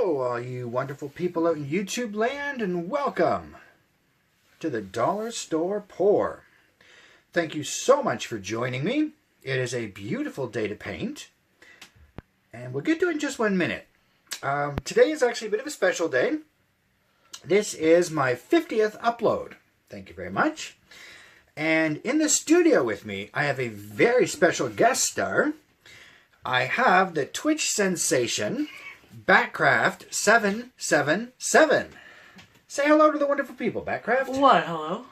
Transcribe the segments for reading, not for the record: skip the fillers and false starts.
Hello, all you wonderful people out in YouTube land, and welcome to the Dollar Store Pour. Thank you so much for joining me. It is a beautiful day to paint, and we'll get to it in just 1 minute. Today is actually a bit of a special day. This is my 50th upload. Thank you very much. And in the studio with me, I have a very special guest star. I have the Twitch sensation, Batcraft777. Say hello to the wonderful people, Batcraft. Why, hello.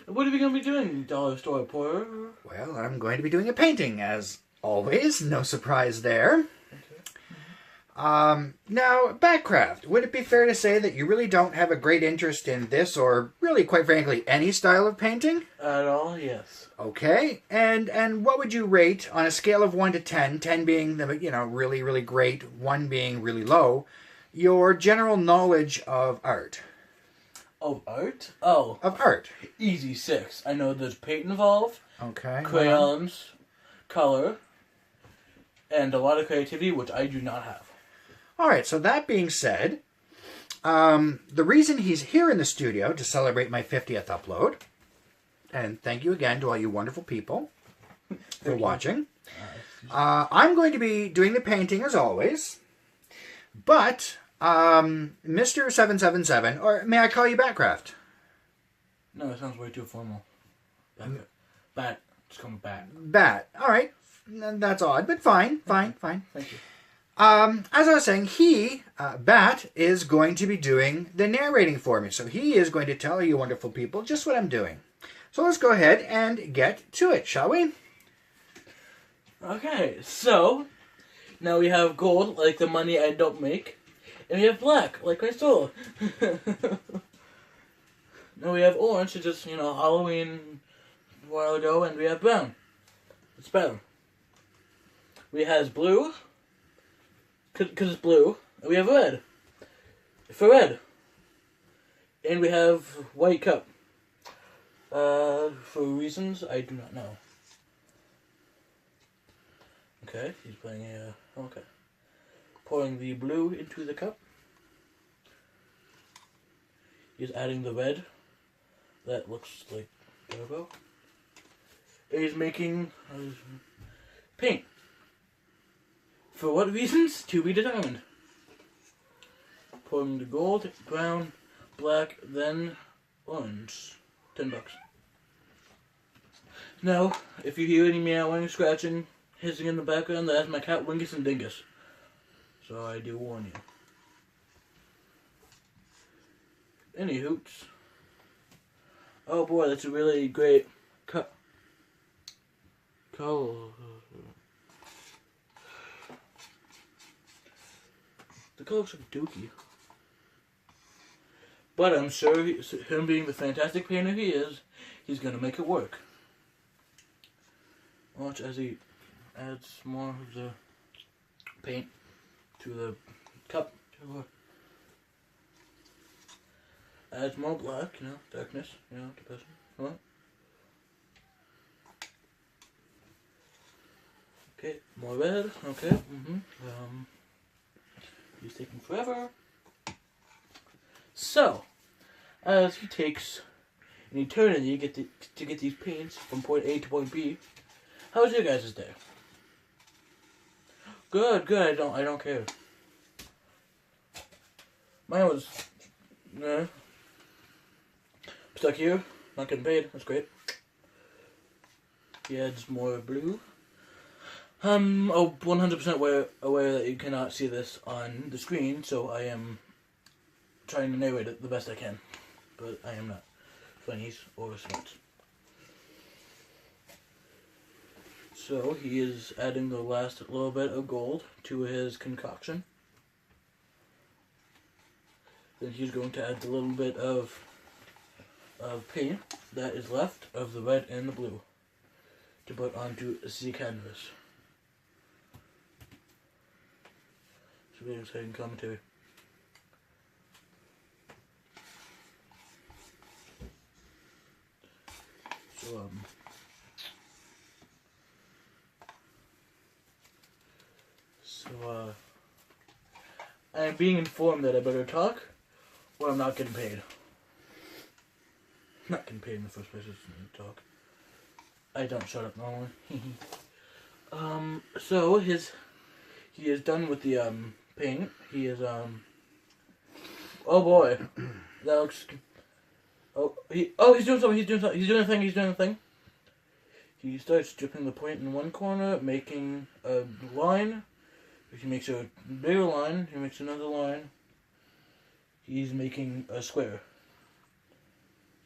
What are we going to be doing, Dollar Store Pour? Well, I'm going to be doing a painting, as always. No surprise there. Now, Batcraft, would it be fair to say that you really don't have a great interest in this, or really, quite frankly, any style of painting? At all, yes. Okay, and what would you rate on a scale of 1 to 10, 10 being the, really, really great, 1 being really low, your general knowledge of art? Of art? Oh. Of art. Easy 6. I know there's paint involved. Okay. Crayons, color, and a lot of creativity, which I do not have. All right, so that being said, the reason he's here in the studio to celebrate my 50th upload, and thank you again to all you wonderful people for watching, I'm going to be doing the painting as always, but Mr. 777, or may I call you Batcraft? No, it sounds way too formal. Bat. Just call me Bat. Bat. All right. That's odd, but fine. Thank you. As I was saying, Bat, is going to be doing the narrating for me. So he is going to tell you wonderful people just what I'm doing. So let's go ahead and get to it, shall we? Okay, so now we have gold, like the money I don't make. And we have black, like I stole. Now we have orange, it's just, Halloween a while ago, and we have brown. It's brown. We have blue. Because it's blue. And we have red. For red. And we have white cup. For reasons I do not know. Okay, he's playing okay. Pouring the blue into the cup. He's adding the red. That looks like turbo. And he's making paint. For what reasons? To be determined. Pouring the gold, brown, black, then orange. $10. Now, if you hear any meowing, scratching, hissing in the background, that's my cat Wingus and Dingus. So I do warn you. Any hoots. Oh boy, that's a really great cut. Color. The color looks like dookie. But I'm sure him being the fantastic painter he is, he's going to make it work. Watch as he adds more of the paint to the cup. Adds more black, darkness, depression. What? Okay, more red, okay, he's taking forever. So, as he takes an eternity to get these paints from point A to point B, how was your guys' day? Good. I don't care. Mine was stuck here, not getting paid. That's great. He adds more blue. 100% aware that you cannot see this on the screen, so I am trying to narrate it the best I can, but I am not funnies or smart. So he is adding the last little bit of gold to his concoction. Then he's going to add the little bit of paint that is left of the red and the blue to put onto the canvas. It's a really exciting commentary. So, I am being informed that I better talk, or I'm not getting paid. I'm not getting paid in the first place, it's to talk. I don't shut up normally. So he is done with the paint. He is oh boy, that looks. He's doing something. He's doing a thing. He starts dripping the paint in one corner, making a line. He makes a bigger line. He makes another line. He's making a square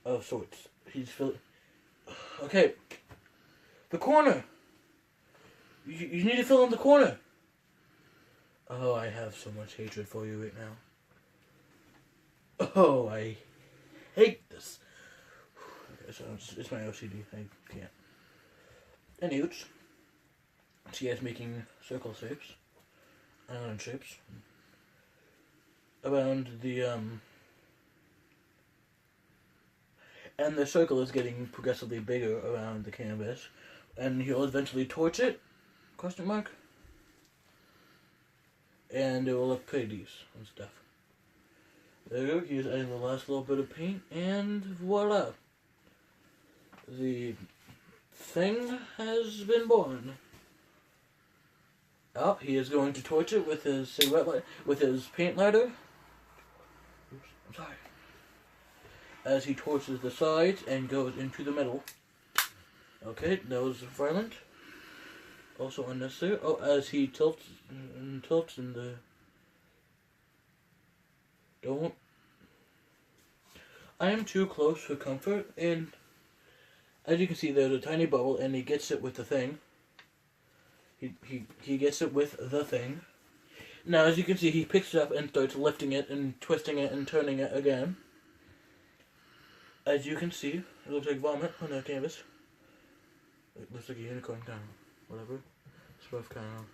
of sorts. He's filling. Okay, the corner. You need to fill in the corner. Oh, I have so much hatred for you right now. Oh, I hate this. Okay, so it's my OCD. I can't. Anyways, she is making circle shapes, island shapes, around the and the circle is getting progressively bigger around the canvas, and he'll eventually torch it, question mark, and it will look pretty and stuff. There you go, he's adding the last little bit of paint, and voila! The thing has been born. Oh, he is going to torch it with his cigarette with his paint lighter. Oops, I'm sorry. As he torches the sides and goes into the middle. Okay, that was violent. Also unnecessary. Oh, as he tilts in the... Don't... I am too close for comfort, and as you can see, there's a tiny bubble, and he gets it with the thing. He gets it with the thing. Now, as you can see, he picks it up and starts lifting it and twisting it and turning it again. As you can see, it looks like vomit on that canvas. It looks like a unicorn kind of, whatever. Stuff kind of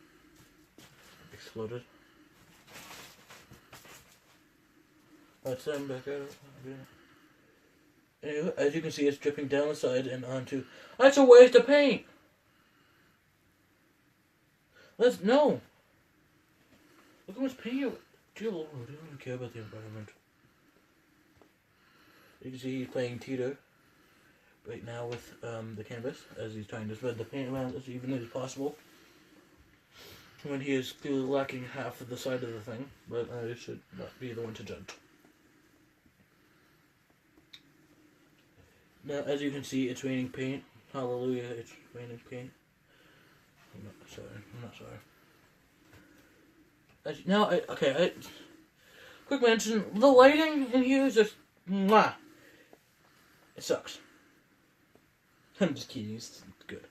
exploded. Let's send him back out. Anyway, as you can see, it's dripping down the side and onto... That's a waste of paint! No! Look how much paint you... Dear Lord, I don't really care about the environment. You can see he's playing teeter right now with the canvas, as he's trying to spread the paint around as evenly as possible. When he is clearly lacking half of the side of the thing, but I should not be the one to judge. Now, as you can see, it's raining paint. Hallelujah, it's raining paint. I'm not sorry. Quick mention, the lighting in here is just, mwah. It sucks. I'm just kidding, it's good.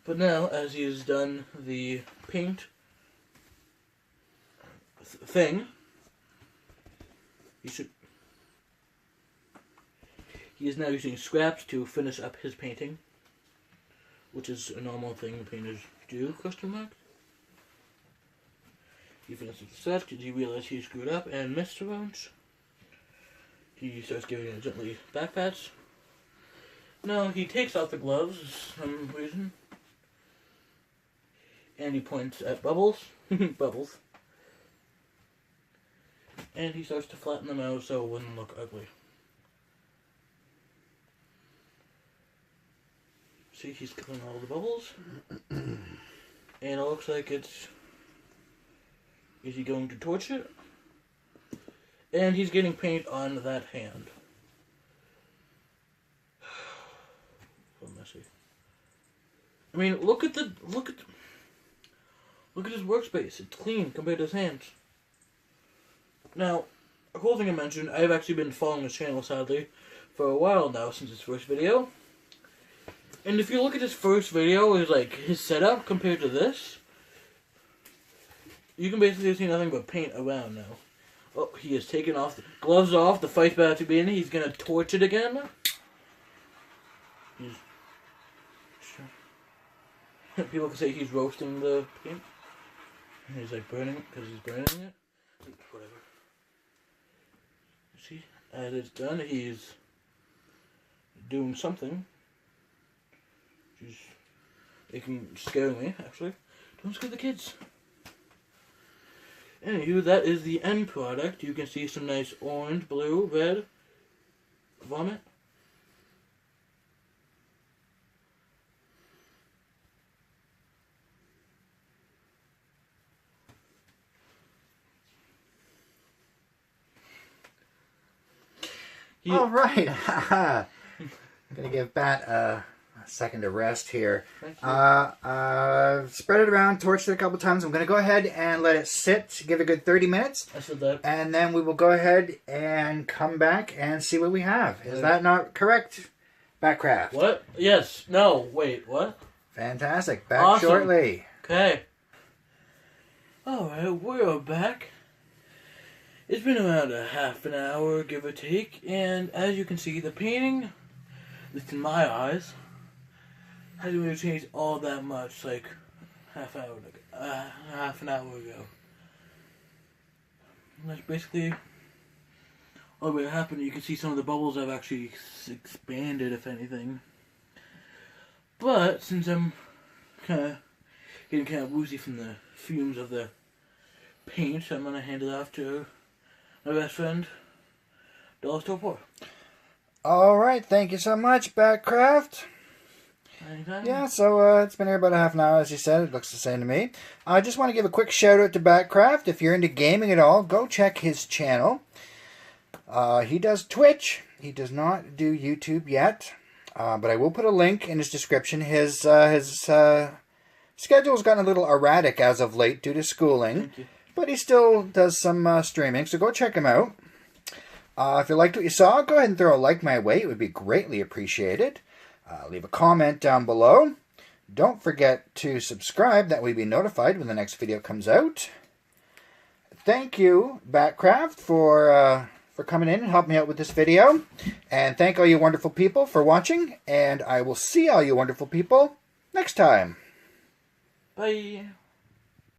But now, as he has done the paint thing, he is now using scraps to finish up his painting, which is a normal thing painters do, question mark. He finishes the set because he realized he screwed up and missed a bunch. He starts giving it gently back pats. No, he takes off the gloves for some reason. And he points at bubbles. Bubbles. And he starts to flatten them out so it wouldn't look ugly. See, he's killing all the bubbles. And it looks like it's... Is he going to torch it? And he's getting paint on that hand. So messy. I mean, look at his workspace. It's clean compared to his hands. Now, a cool thing I mentioned, I've actually been following his channel, sadly, for a while now, since his first video. And if you look at his first video, his setup compared to this, you can basically see nothing but paint around now. Oh, he has taken off the gloves off, the fight's about to begin, he's gonna torch it again. People can say he's roasting the paint. And he's burning it because he's burning it. Whatever. See, as it's done, he's doing something. She's scaring me, actually. Don't scare the kids. Anywho, that is the end product. You can see some nice orange, blue, red, vomit. All right. I'm going to give Bat a second to rest here. Thank you. Spread it around, torched it a couple times. I'm going to go ahead and let it sit, give it a good 30 minutes. I said that. And then we will go ahead and come back and see what we have. Is that not correct, Batcraft? What? Yes. No. Wait. What? Fantastic. Back Awesome. shortly. Okay. Alright, we're back. It's been around a half an hour, give or take, and as you can see, the painting, at least in my eyes, hasn't really changed all that much, like half an hour ago. And that's basically all that happened. You can see some of the bubbles have actually expanded, if anything. But since I'm getting kind of woozy from the fumes of the paint, I'm gonna hand it off to my best friend, Dollar Store Poor. All right. Thank you so much, Batcraft. Anytime. Yeah, so it's been here about a half an hour, as you said. It looks the same to me. I just want to give a quick shout out to Batcraft. If you're into gaming at all, go check his channel. He does Twitch. He does not do YouTube yet, but I will put a link in his description. His schedule's gotten a little erratic as of late due to schooling, but he still does some streaming, so go check him out. If you liked what you saw, go ahead and throw a like my way. It would be greatly appreciated. Leave a comment down below. Don't forget to subscribe. That way you'll be notified when the next video comes out. Thank you, Batcraft, for coming in and helping me out with this video. And thank all you wonderful people for watching. And I will see all you wonderful people next time. Bye.